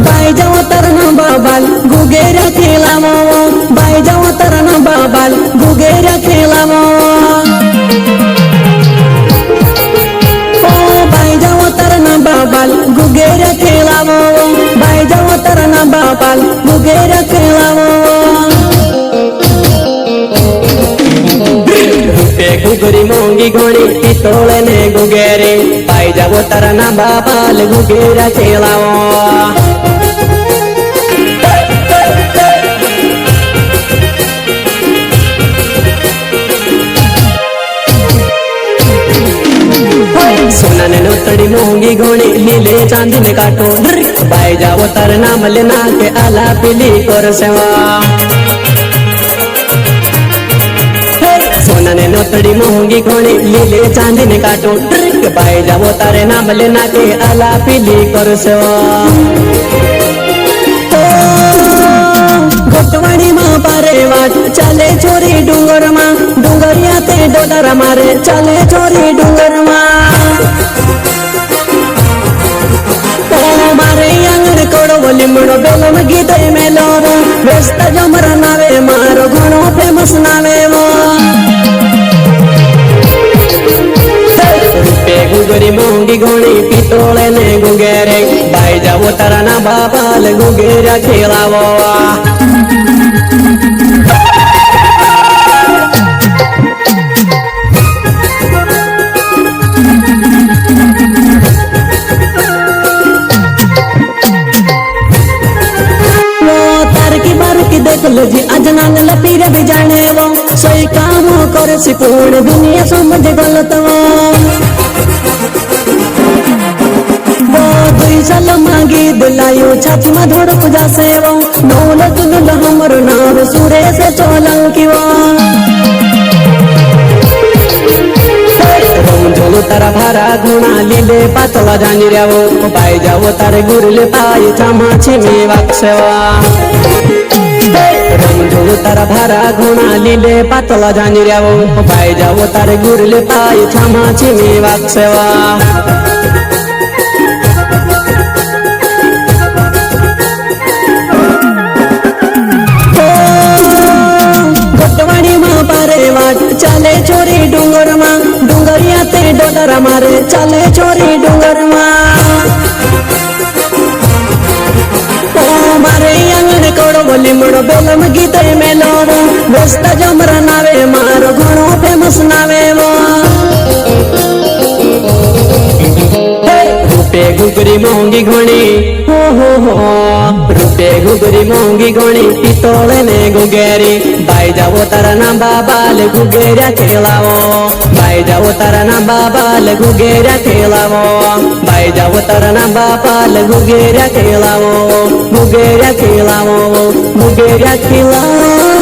by जाओ तरना बाबाल गुगेरा खेलावो by जाओ तरना बाबाल गुगेरा खेलावो by जाओ तरना बाबाल गुगेरा खेलावो बाई जाओ तरना बाबाल गुगेरा खेलावो गुगरी मोंगी घोड़ी पितोले ने गुगेरे पाई जाओ तरना बाबाल गुगेरा खेलावो सोना ने नोतड़ी मोंगी घोड़ी लीले चांदी में काटो पाई जाओ तरना मलना के आला पीली कर सेवा सोना ने नोतड़ी मोंगी घोड़ी लीले चांदी ने काटो पाई जाओ तारे नाम लेना के आला पीली कर गोटवाड़ी माँ पारे वाट चले चोरी डूंगर माँ डूंगरिया ते डोडर मारे चले चोरी डूंगर माँ मारे आंगण कोड़ो बोली मुड़ो बेलम गीत मेलो व्यस्त जमर नावे मारो घणो फेमस नावे वो गुगरी मोंगी घोड़ी पितोले ने गुगेरे बाई जाओ तरना बाबाल गुगेरा खेलावो देख लो जी अजनान लपीरे भी जाने वो सोई काम करे सी पूर्ण दुनिया समझ गलत वो दुई साल मांगी दिलायो छाती में धोड़ पूजा से वो नौलत नुल हमर नाम सूरे से चोलंकी वो झोलो तारा भारा गुणा लीले पातला जानी रहो पाई जाओ तारे गुरले पाई छामा छिमी वाक्सेवा झोलो तारा भारा गुणा लीले पातला जानी रहो पाई जाओ तारे गुरले पाई छामा छिमी वाक्सेवा गोटवाड़ी माँ पारे वाट चले चोरी डूंगर माँ डूंगरिया ते डोडर मारे चले चोरी डूंगर माँ मारे आंगण कोड़ो बोली मुड़ो बेलम गीत मेलो व्यस्त जमर नावे मारो घणो फेमस नावे वो रूपे गुगरी मोंगी घोड़ी हो रूपे गुगरी मोंगी घोड़ी पितोले ने गुगेरी बाई जाओ तरना बाबाल गुगेरा खेलावो बाई जाओ तरना बाबाल गुगेरा खेलावो बाई जाओ तरना बाबाल गुगेरा खेलावो गुगेरा खेलावो गुगेरा खेलावो